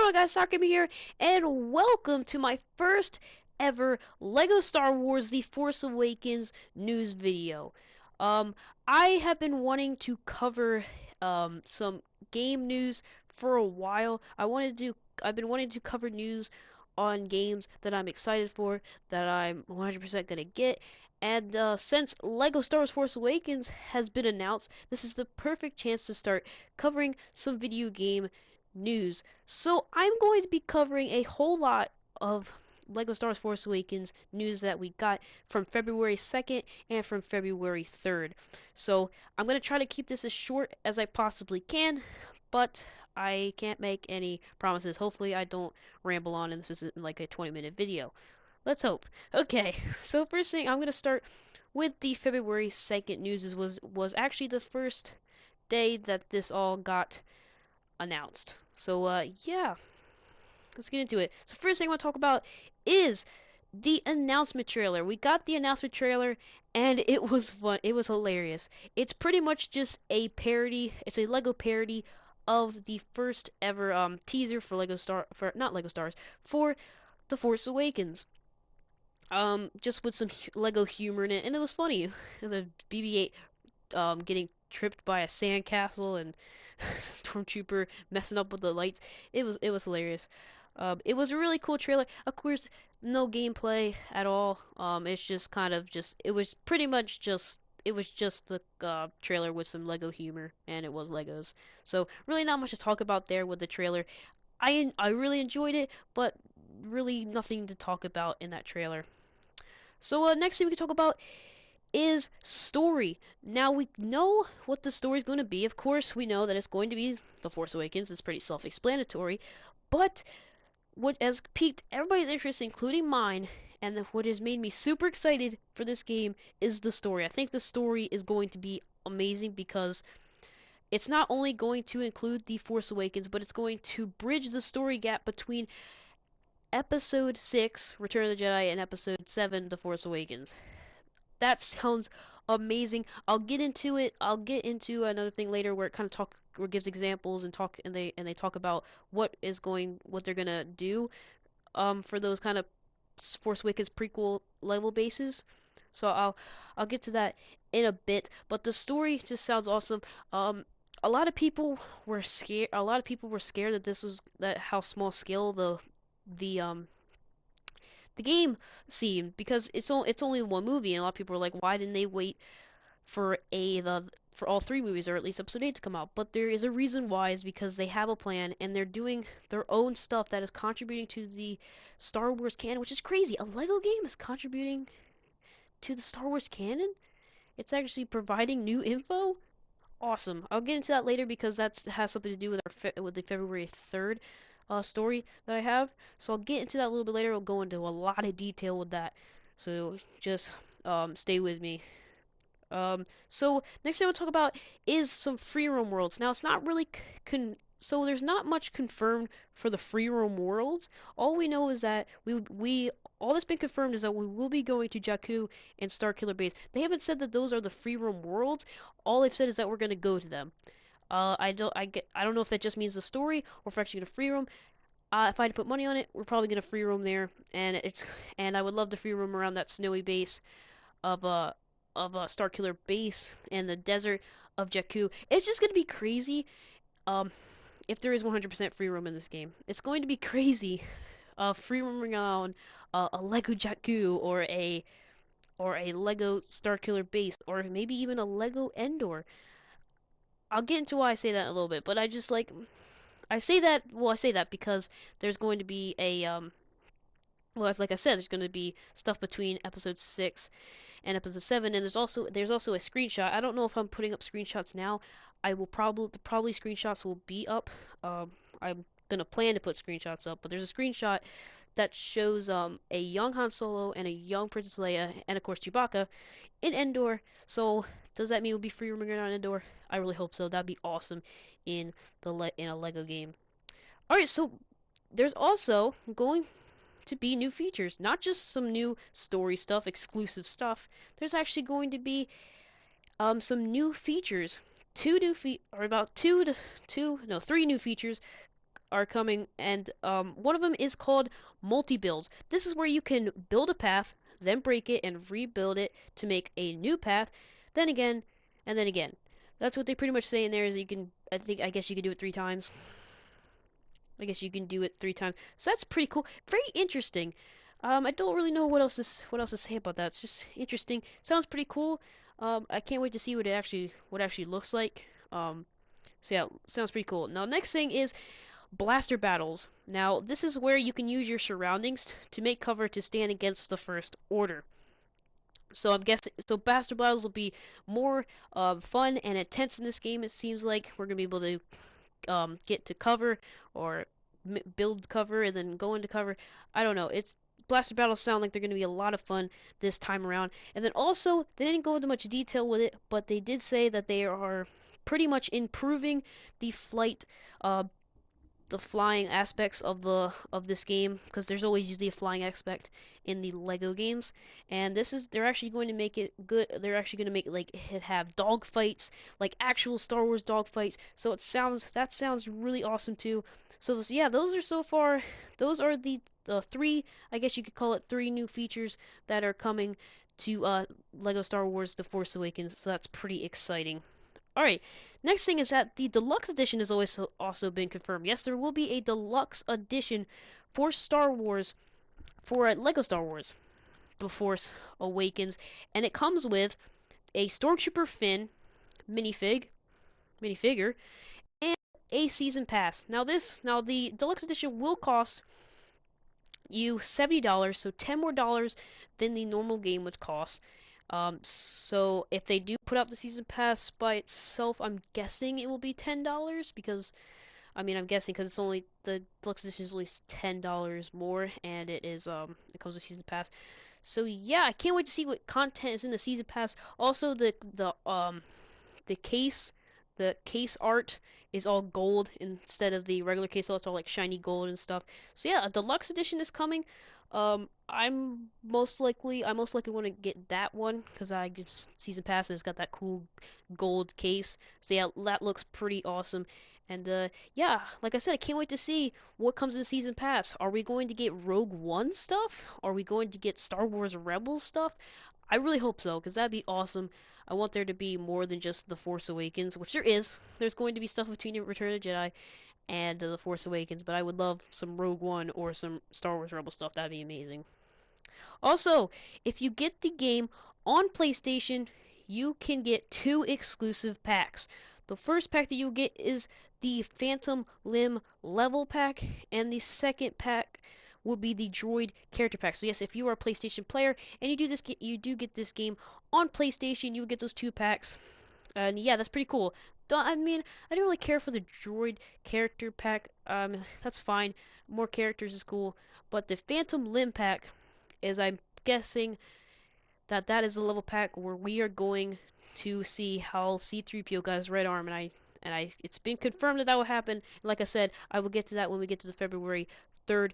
going on, guys? Sakimi here, and welcome to my first ever LEGO Star Wars The Force Awakens news video. Um, I have been wanting to cover some game news for a while. I've been wanting to cover news on games that I'm excited for, that I'm 100% gonna get. And since LEGO Star Wars Force Awakens has been announced, this is the perfect chance to start covering some video game news. So I'm going to be covering a whole lot of LEGO Star Wars Force Awakens news that we got from February 2nd and from February 3rd. So I'm going to try to keep this as short as I possibly can, but I can't make any promises. Hopefully I don't ramble on and this isn't like a 20-minute video. Let's hope. Okay, so first thing I'm going to start with the February 2nd news was actually the first day that this all got announced. So yeah, let's get into it. So first thing I want to talk about is the announcement trailer. We got the announcement trailer and it was fun. It was hilarious. It's pretty much just a parody. It's a Lego parody of the first ever teaser for not Lego Stars, for The Force Awakens. Just with some Lego humor in it, and it was funny. The BB-8 getting tripped by a sandcastle and stormtrooper messing up with the lights. It was hilarious. It was a really cool trailer. Of course, no gameplay at all. It's just kind of just it was pretty much just it was just the trailer with some Lego humor, and it was Legos. So really not much to talk about there with the trailer. I really enjoyed it, but really nothing to talk about in that trailer. So next thing we can talk about is story. Now we know what the story's going to be. Of course, we know that it's going to be The Force Awakens. It's pretty self-explanatory. But what has piqued everybody's interest, including mine, and what has made me super excited for this game is the story. I think the story is going to be amazing because it's not only going to include The Force Awakens, but it's going to bridge the story gap between Episode 6, Return of the Jedi, and Episode 7, The Force Awakens. That sounds amazing. I'll get into it. I'll get into another thing later where it kind of gives examples and they talk about what they're gonna do for those kind of Force Awakens prequel level bases. So I'll get to that in a bit, but the story just sounds awesome. A lot of people were scared. A lot of people were scared that how small scale the the game seemed, because it's only one movie, and a lot of people are like, why didn't they wait for for all three movies, or at least episode 8, to come out? But there is a reason why, is because they have a plan and they're doing their own stuff that is contributing to the Star Wars canon, which is crazy. A Lego game is contributing to the Star Wars canon. It's actually providing new info. Awesome. I'll get into that later because that has something to do with with the February 3rd story that I have. So I'll get into that a little bit later. I'll go into a lot of detail with that. So just stay with me. So next thing we'll talk about is some free roam worlds. Now it's not really so there's not much confirmed for the free roam worlds. All we know is that we all that's been confirmed is that we will be going to Jakku and Starkiller Base. They haven't said that those are the free roam worlds. All they've said is that we're going to go to them. I don't know if that just means the story or if we're actually going to free roam. If I had to put money on it, we're probably going to free roam there, and I would love to free roam around that snowy base of Starkiller Base and the desert of Jakku. It's just gonna be crazy. If there is 100% free roam in this game, it's going to be crazy. Free roaming on a Lego Jakku or a Lego Starkiller Base, or maybe even a Lego Endor. I'll get into why I say that in a little bit, but I say that because there's going to be a well, like I said, there's going to be stuff between episode 6 and episode 7, and there's also a screenshot. I don't know if I'm putting up screenshots now. I will probably screenshots will be up. I'm gonna plan to put screenshots up, but there's a screenshot that shows a young Han Solo and a young Princess Leia, and of course Chewbacca in Endor. So does that mean we'll be free roaming around Endor? I really hope so. That'd be awesome in in a Lego game. All right, so there's also going to be new features, not just some new story stuff, exclusive stuff. There's actually going to be some new features. Two new feet or about two to two no three new features are coming, and one of them is called multi-builds. This is where you can build a path, then break it and rebuild it to make a new path, then again, and then again. That's what they pretty much say in there. Is you can, I guess you can do it 3 times. I guess you can do it 3 times. So that's pretty cool. Very interesting. I don't really know what else to say about that. It's just interesting. Sounds pretty cool. I can't wait to see what actually looks like. So yeah, sounds pretty cool. Now, next thing is blaster battles. Now, this is where you can use your surroundings to make cover to stand against the First Order. So I'm guessing blaster battles will be more fun and intense in this game. It seems like we're gonna be able to get to cover or build cover and then go into cover. I don't know. It's blaster battles sound like they're going to be a lot of fun this time around. And then also, they didn't go into much detail with it, but they did say that they are pretty much improving the the flying aspects of this game, because there's always usually a flying aspect in the Lego games, and they're actually going to make it good. They're actually going to make like it have dog fights, like actual Star Wars dog fights. So that sounds really awesome too. So yeah, those are so far. Those are the three, I guess you could call it, three new features that are coming to Lego Star Wars: The Force Awakens. So that's pretty exciting. All right. Next thing is that the deluxe edition has always also been confirmed. Yes, there will be a deluxe edition for Star Wars, for Lego Star Wars: The Force Awakens, and it comes with a Stormtrooper Finn minifig, minifigure, and a season pass. Now the deluxe edition will cost you $70, so $10 more than the normal game would cost. So if they do put out the season pass by itself, I'm guessing it will be $10 because I'm guessing because it's only the deluxe edition is only $10 more, and it comes with season pass. So yeah, I can't wait to see what content is in the season pass. Also, the case the case art is all gold instead of the regular case, so it's all like shiny gold and stuff. So yeah, a deluxe edition is coming. I most likely want to get that one because I just season pass and it's got that cool gold case. So yeah, that looks pretty awesome. And yeah, like I said, I can't wait to see what comes in the season pass. Are we going to get Rogue One stuff? Are we going to get Star Wars Rebels stuff? I really hope so, because that'd be awesome. I want there to be more than just The Force Awakens, which there is. There's going to be stuff between Return of the Jedi and The Force Awakens, but I would love some Rogue One or some Star Wars Rebel stuff. That'd be amazing. Also, if you get the game on PlayStation, you can get 2 exclusive packs. The first pack that you get is the Phantom Limb level pack, and the second pack will be the Droid character pack. So yes, if you are a PlayStation player and you do get this game on PlayStation, you will get those 2 packs. And yeah, that's pretty cool. I don't really care for the Droid character pack. That's fine. More characters is cool, but the Phantom Limb pack is, I'm guessing that is the level pack where we are going to see how C-3PO got his red arm, and it's been confirmed that that will happen. And like I said, I will get to that when we get to the February 3rd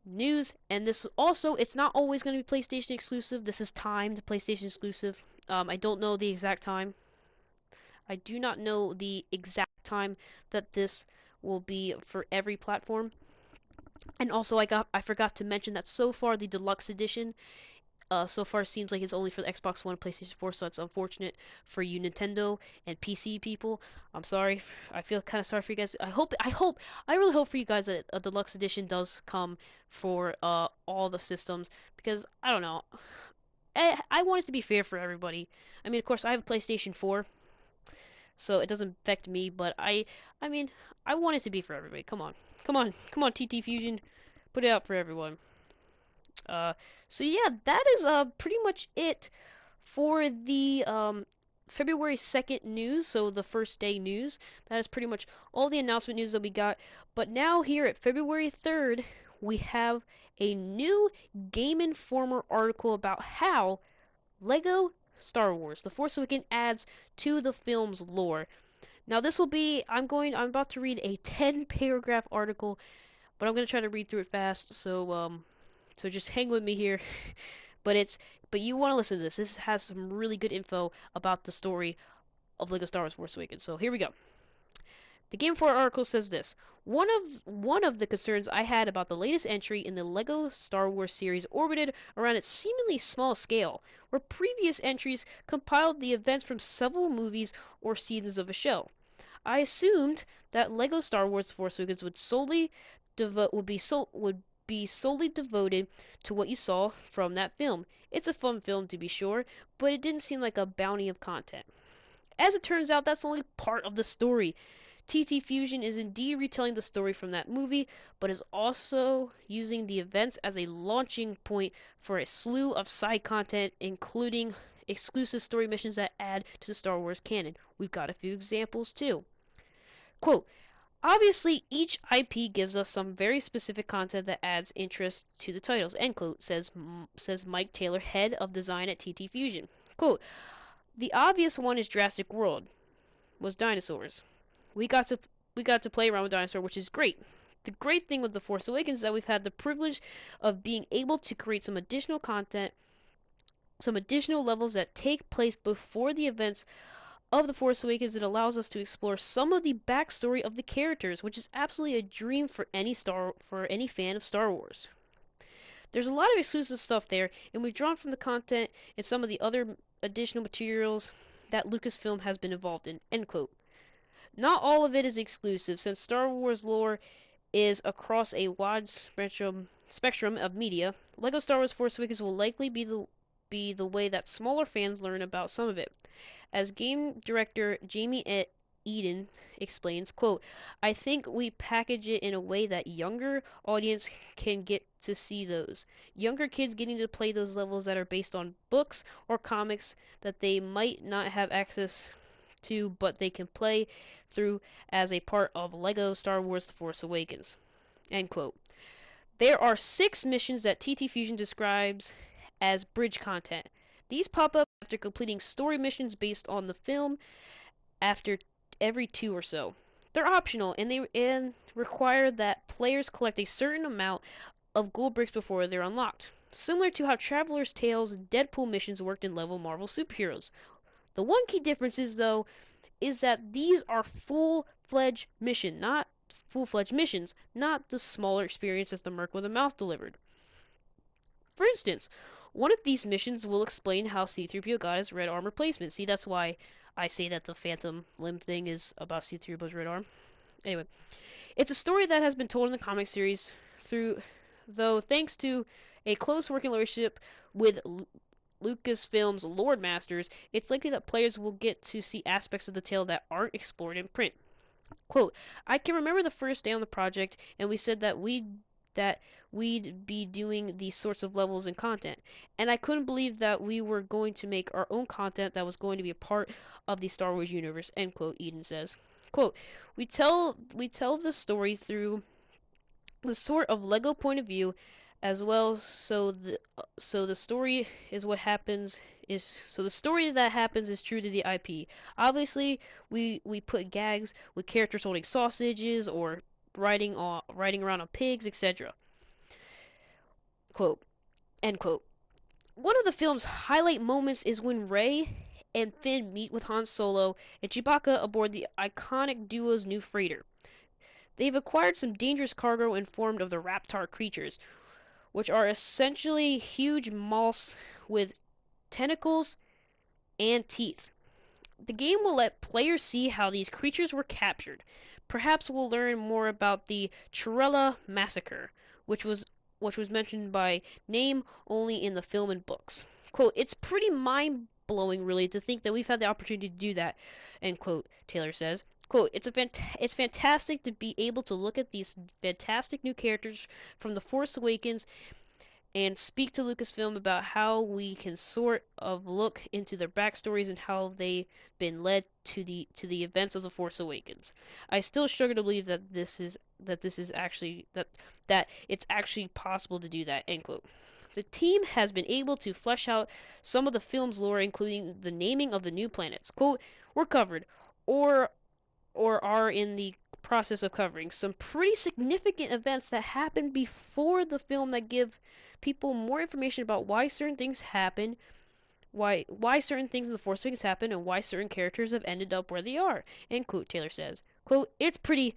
news. And this also, it's not always going to be PlayStation exclusive. This is timed PlayStation exclusive. I don't know the exact time. I do not know the exact time that this will be for every platform. And also, I forgot to mention that so far the deluxe edition so far seems like it's only for the Xbox One and PlayStation 4, so it's unfortunate for you Nintendo and PC people. I'm sorry. I feel kind of sorry for you guys. I really hope for you guys that a deluxe edition does come for all the systems, because I don't know. I want it to be fair for everybody. I mean, of course, I have a PlayStation 4, so it doesn't affect me, but I mean, I want it to be for everybody. Come on. Come on, TT Fusion. Put it out for everyone. Uh, so yeah, that is pretty much it for the February 2nd news, so the first day news. That is pretty much all the announcement news that we got. But now here at February 3rd, we have a new Game Informer article about how Lego Star Wars: The Force Awakens adds to the film's lore. Now this will be I'm about to read a 10 paragraph article, but I'm going to try to read through it fast, so just hang with me here. But you want to listen to this. This has some really good info about the story of Lego Star Wars: Force Awakens. So here we go. The Game Report article says this. One of the concerns I had about the latest entry in the LEGO Star Wars series orbited around its seemingly small scale, where previous entries compiled the events from several movies or seasons of a show. I assumed that LEGO Star Wars Force Awakens would be solely devoted to what you saw from that film. It's a fun film to be sure, but it didn't seem like a bounty of content. As it turns out, that's only part of the story. TT Fusion is indeed retelling the story from that movie, but is also using the events as a launching point for a slew of side content, including exclusive story missions that add to the Star Wars canon. We've got a few examples too. Quote, obviously, each IP gives us some very specific content that adds interest to the titles, end quote, says Mike Taylor, head of design at TT Fusion. Quote, the obvious one is Jurassic World, was dinosaurs. We got to we got to play around with dinosaurs, which is great. The great thing with The Force Awakens is that we've had the privilege of being able to create some additional content, some additional levels that take place before the events of The Force Awakens. It allows us to explore some of the backstory of the characters, which is absolutely a dream for any fan of Star Wars. There's a lot of exclusive stuff there, and we've drawn from the content and some of the other additional materials that Lucasfilm has been involved in. End quote. Not all of it is exclusive, since Star Wars lore is across a wide spectrum of media. LEGO Star Wars Force Awakens will likely be the way that smaller fans learn about some of it. As game director Jamie Eden explains, quote, I think we package it in a way that younger audience can get to see those. Younger kids getting to play those levels that are based on books or comics that they might not have access to, but they can play through as a part of LEGO Star Wars The Force Awakens. End quote. There are 6 missions that TT Fusion describes as bridge content. These pop up after completing story missions based on the film after every 2 or so. They're optional and require that players collect a certain amount of gold bricks before they're unlocked. Similar to how Traveler's Tales Deadpool missions worked in Level Marvel Superheroes. The one key difference is that these are full-fledged missions, not the smaller experience as the Merc with a Mouth delivered. For instance, one of these missions will explain how C-3PO got his red armor placement. See, that's why I say that the Phantom Limb thing is about C-3PO's red arm. Anyway, it's a story that has been told in the comic series though thanks to a close working relationship with Lucasfilm's Lord Masters, it's likely that players will get to see aspects of the tale that aren't explored in print. Quote, I can remember the first day on the project, and we said that we'd be doing these sorts of levels and content. And I couldn't believe that we were going to make our own content that was going to be a part of the Star Wars universe, end quote, Eden says. Quote, we tell the story through the sort of Lego point of view as well, so the story is what happens is so the story that happens is true to the IP. Obviously, we put gags with characters holding sausages or riding around on pigs, etc. Quote, end quote. One of the film's highlight moments is when Rey and Finn meet with Han Solo and Chewbacca aboard the iconic duo's new freighter. They've acquired some dangerous cargo informed of the Raptor creatures, which are essentially huge moths with tentacles and teeth. The game will let players see how these creatures were captured. Perhaps we'll learn more about the Chirella massacre, which was mentioned by name only in the film and books. Quote, it's pretty mind-blowing really to think that we've had the opportunity to do that, end quote, Taylor says. Quote, it's fantastic to be able to look at these fantastic new characters from The Force Awakens and speak to Lucasfilm about how we can sort of look into their backstories and how they've been led to the events of The Force Awakens. I still struggle to believe that that it's actually possible to do that, end quote. The team has been able to flesh out some of the film's lore, including the naming of the new planets. Quote, we're covered, or are in the process of covering some pretty significant events that happened before the film that give people more information about why certain things happen, why certain things in the Force Awakens happen, and why certain characters have ended up where they are. End quote, Taylor says. quote, it's pretty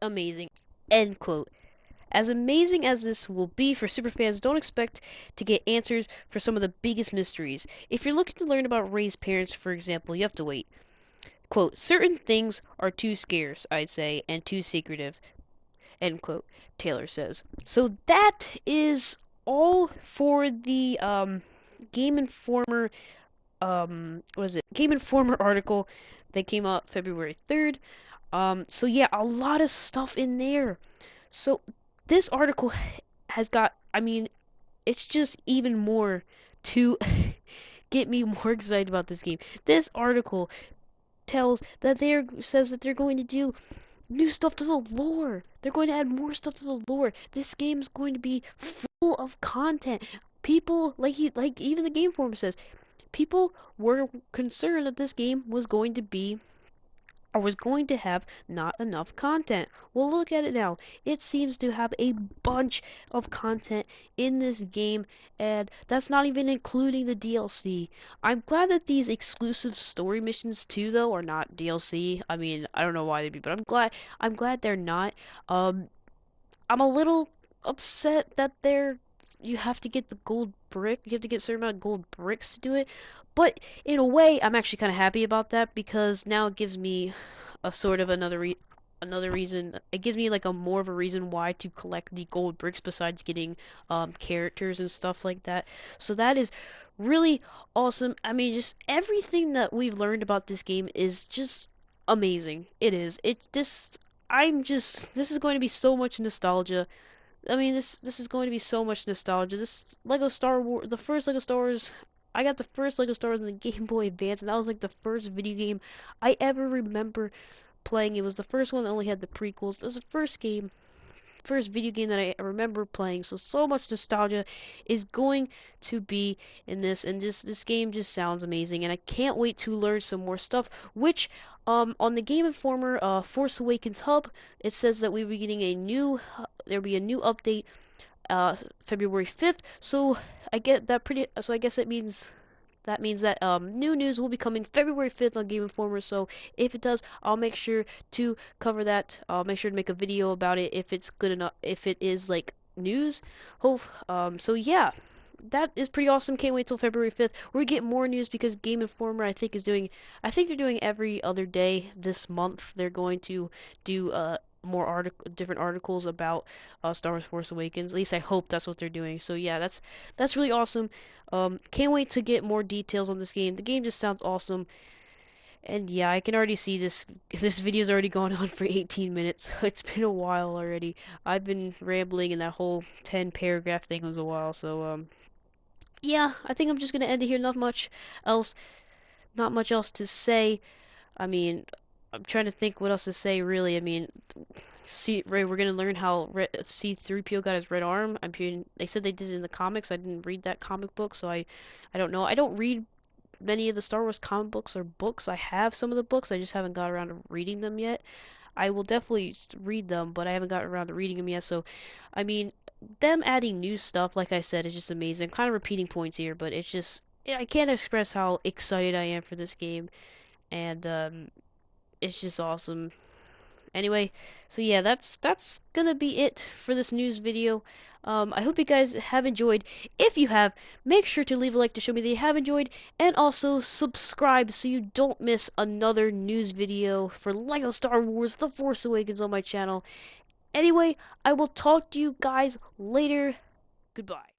amazing, end quote. As amazing as this will be for superfans, don't expect to get answers for some of the biggest mysteries. If you're looking to learn about Rey's parents, for example, you have to wait. Quote, certain things are too scarce, I'd say, and too secretive, end quote, Taylor says. So that is all for the Game Informer was it Game Informer article that came out February 3rd. So yeah, a lot of stuff in there. So this article has got, I mean, it's just even more to get me more excited about this game. This article tells that they're says that they're going to do new stuff to the lore. They're going to add more stuff to the lore. This game is going to be full of content. People like even the game forum says, people were concerned that this game was going to be or was going to have not enough content. Well, look at it now. It seems to have a bunch of content in this game, and that's not even including the DLC. I'm glad that these exclusive story missions too, though, are not DLC. I mean, I don't know why they'd be, but I'm glad they're not. I'm a little upset that you have to get the gold brick. You have to get a certain amount of gold bricks to do it. But in a way, I'm actually kind of happy about that because now it gives me a sort of another reason. It gives me like a more of a reason why to collect the gold bricks besides getting characters and stuff like that. So that is really awesome. I mean, just everything that we've learned about this game is just amazing. It is. This is going to be so much nostalgia. I mean, this is going to be so much nostalgia. This Lego Star Wars, the first Lego Star Wars, I got the first Lego Star Wars in the Game Boy Advance, and that was like the first video game I ever remember playing. It was the first one that only had the prequels. This was the first video game that I remember playing. So much nostalgia is going to be in this, and just this game just sounds amazing, and I can't wait to learn some more stuff. Which on the Game Informer Force Awakens hub, it says that we'll be getting there'll be a new update February 5th. So I get that pretty. So I guess that means that new news will be coming February 5th on Game Informer. So if it does, I'll make sure to cover that. I'll make sure to make a video about it if it's good enough. If it is like news, hope. So yeah. That is pretty awesome. Can't wait till February 5th. We get more news because Game Informer I think they're doing every other day this month. They're going to do more different articles about Star Wars Force Awakens. At least I hope that's what they're doing. So yeah, that's really awesome. Can't wait to get more details on this game. The game just sounds awesome. And yeah, I can already see this video's already gone on for 18 minutes. It's been a while already. I've been rambling and that whole 10 paragraph thing was a while. So yeah, I think I'm just gonna end it here. Else not much else to say. I mean, I'm trying to think what else to say really. I mean, we're gonna learn how C-3PO got his red arm. I mean, they said they did it in the comics. I didn't read that comic book, so I don't know. I don't read many of the Star Wars comic books or books. I have some of the books. I just haven't got around to reading them yet. I will definitely read them, but I haven't gotten around to reading them yet. So, I mean, them adding new stuff, like I said, is just amazing. I'm kind of repeating points here, but it's just I can't express how excited I am for this game, and it's just awesome. Anyway, so yeah, that's gonna be it for this news video. I hope you guys have enjoyed. If you have, make sure to leave a like to show me that you have enjoyed, and also subscribe so you don't miss another news video for LEGO Star Wars The Force Awakens on my channel. Anyway, I will talk to you guys later. Goodbye.